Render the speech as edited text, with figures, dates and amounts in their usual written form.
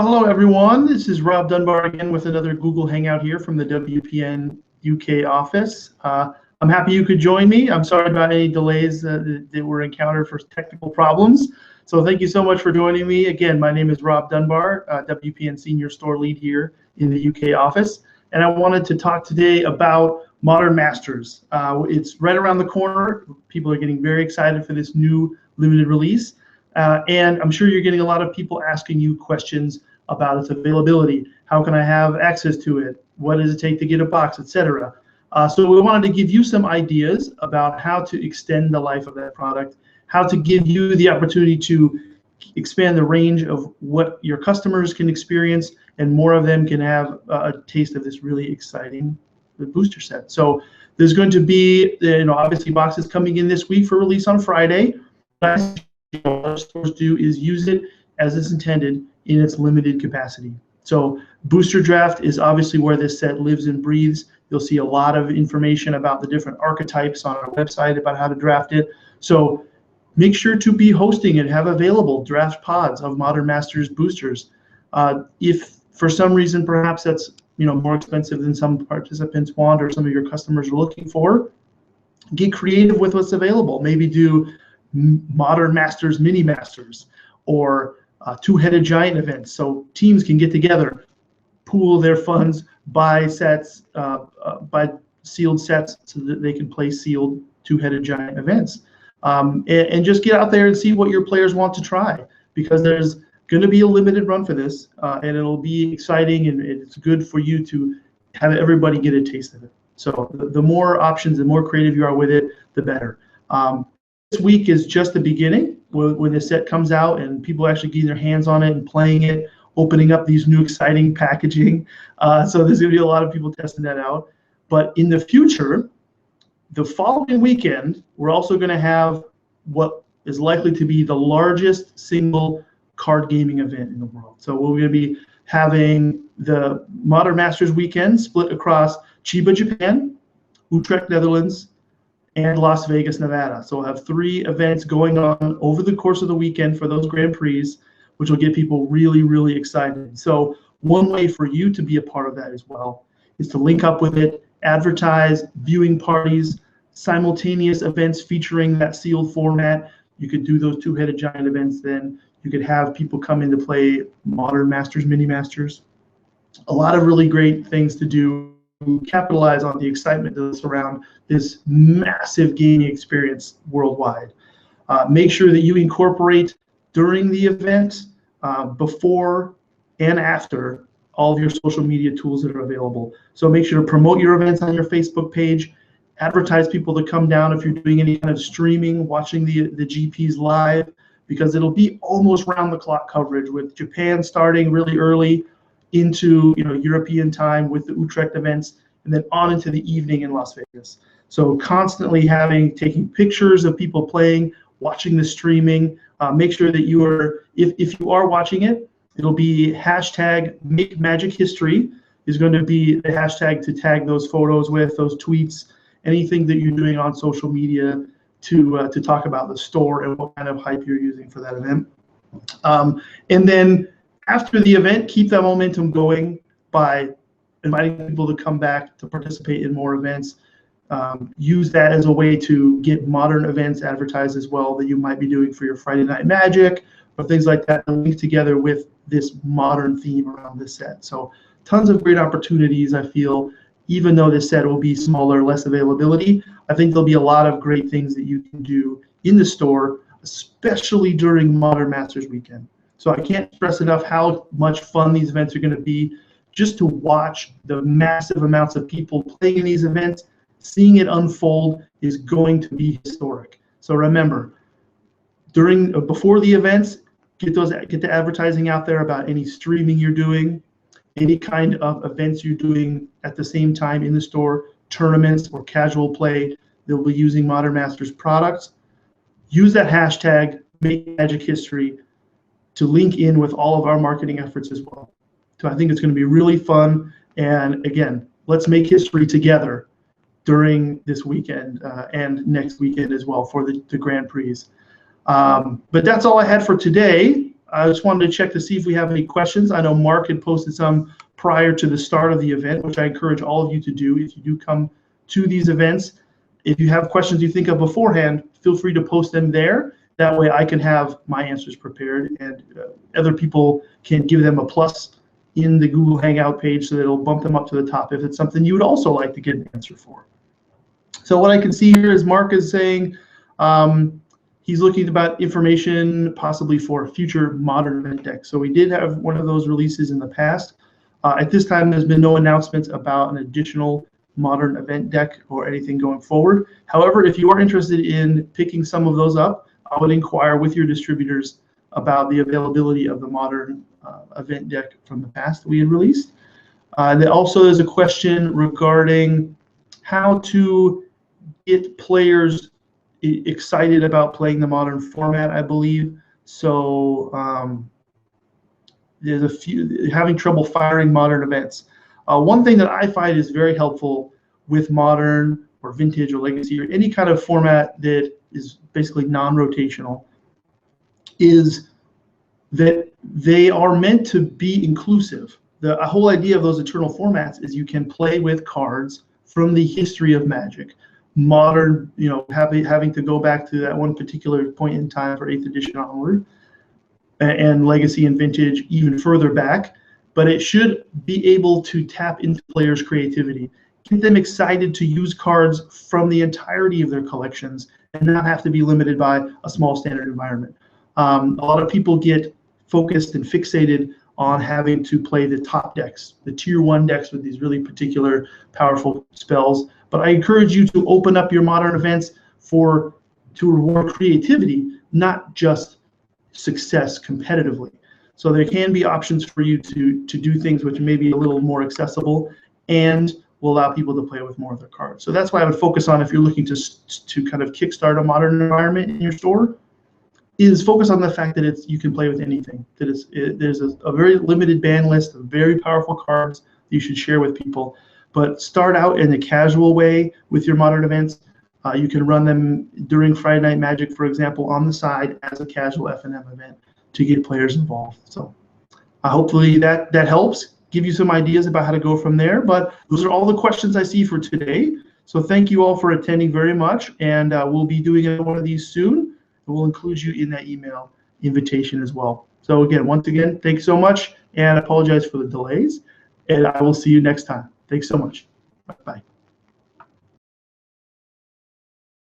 Hello, everyone. This is Rob Dunbar again with another Google Hangout here from the WPN UK office. I'm happy you could join me. I'm sorry about any delays that were encountered for technical problems. So thank you so much for joining me. Again, my name is Rob Dunbar, WPN Senior Store Lead here in the UK office. And I wanted to talk today about Modern Masters. It's right around the corner. People are getting very excited for this new limited release. And I'm sure you're getting a lot of people asking you questions about its availability. How can I have access to it? What does it take to get a box, etc. So we wanted to give you some ideas about how to extend the life of that product, how to give you the opportunity to expand the range of what your customers can experience, and more of them can have a taste of this really exciting booster set. So there's going to be, obviously boxes coming in this week for release on Friday. What stores do is use it as it's intended in its limited capacity. So Booster Draft is obviously where this set lives and breathes. You'll see a lot of information about the different archetypes on our website about how to draft it. So make sure to be hosting and have available draft pods of Modern Masters boosters. If for some reason perhaps that's more expensive than some participants want or some of your customers are looking for, get creative with what's available. Maybe do Modern Masters mini masters or two-headed giant events, so teams can get together, pool their funds, buy sets, buy sealed sets so that they can play sealed two-headed giant events, and just get out there and see what your players want to try, because there's going to be a limited run for this, and it'll be exciting, and it's good for you to have everybody get a taste of it. So the more options, the more creative you are with it, the better. This week is just the beginning when the set comes out and people actually getting their hands on it and playing it, opening up these new exciting packaging. So there's going to be a lot of people testing that out. But in the future, the following weekend, we're also going to have what is likely to be the largest single card gaming event in the world. So we're going to be having the Modern Masters weekend split across Chiba, Japan, Utrecht, Netherlands, and Las Vegas, Nevada. So we'll have 3 events going on over the course of the weekend for those Grand Prix, which will get people really, really excited. So one way for you to be a part of that as well is to link up with it, advertise viewing parties, simultaneous events featuring that sealed format. You could do those two-headed giant events then. You could have people come in to play Modern Masters, Mini Masters. A lot of really great things to do. Capitalize on the excitement that's around this massive gaming experience worldwide. Make sure that you incorporate during the event, before and after, all of your social media tools that are available. So make sure to promote your events on your Facebook page, advertise people to come down if you're doing any kind of streaming, watching the GPs live, because it'll be almost round the clock coverage with Japan starting really early into European time with the Utrecht events, and then on into the evening in Las Vegas. So constantly taking pictures of people playing, watching the streaming. Make sure that you are, if you are watching it, it'll be hashtag Make Magic History is going to be the hashtag to tag those photos with, those tweets, anything that you're doing on social media to talk about the store and what kind of hype you're using for that event. And then after the event, keep that momentum going by inviting people to come back to participate in more events. Use that as a way to get modern events advertised as well that you might be doing for your Friday Night Magic or things like that, and link together with this modern theme around this set. So tons of great opportunities, I feel. Even though this set will be smaller, less availability, I think there'll be a lot of great things that you can do in the store, especially during Modern Masters weekend. So I can't stress enough how much fun these events are going to be. Just to watch the massive amounts of people playing in these events, seeing it unfold is going to be historic. So remember, before the events, get the advertising out there about any streaming you're doing, any kind of events you're doing at the same time in the store, tournaments or casual play. They'll be using Modern Masters products. Use that hashtag Make Magic History to link in with all of our marketing efforts as well. So I think it's going to be really fun. And again, let's make history together during this weekend and next weekend as well for the Grand Prix. But that's all I had for today. I just wanted to check to see if we have any questions. I know Mark had posted some prior to the start of the event, which I encourage all of you to do if you do come to these events. If you have questions you think of beforehand, feel free to post them there. That way I can have my answers prepared, and other people can give them a plus in the Google Hangout page so that it'll bump them up to the top if it's something you would also like to get an answer for. So what I can see here is Mark is saying he's looking about information possibly for a future modern event deck. So we did have one of those releases in the past. At this time, there's been no announcements about an additional modern event deck or anything going forward. However, if you are interested in picking some of those up, I would inquire with your distributors about the availability of the modern event deck from the past that we had released. There also is a question regarding how to get players excited about playing the modern format, I believe. So there's a few having trouble firing modern events. One thing that I find is very helpful with modern or vintage or legacy or any kind of format that is basically non-rotational is that they are meant to be inclusive. The whole idea of those eternal formats is you can play with cards from the history of Magic. Modern, having to go back to that one particular point in time for 8th edition onward, and legacy and vintage even further back, but it should be able to tap into players' creativity, get them excited to use cards from the entirety of their collections and not have to be limited by a small standard environment. A lot of people get focused and fixated on having to play the top decks, the tier 1 decks with these really particular powerful spells. But I encourage you to open up your modern events to reward creativity, not just success competitively. So there can be options for you to do things which may be a little more accessible and will allow people to play with more of their cards. So that's why I would focus on, if you're looking to kind of kickstart a modern environment in your store, is focus on the fact that you can play with anything. There's a very limited ban list of very powerful cards that you should share with people. But start out in a casual way with your modern events. You can run them during Friday Night Magic, for example, on the side as a casual F&M event to get players involved. So hopefully that helps give you some ideas about how to go from there. But those are all the questions I see for today. So thank you all for attending very much. And we'll be doing one of these soon. We'll include you in that email invitation as well. So again, once again, thanks so much, and I apologize for the delays. And I will see you next time. Thanks so much. Bye-bye.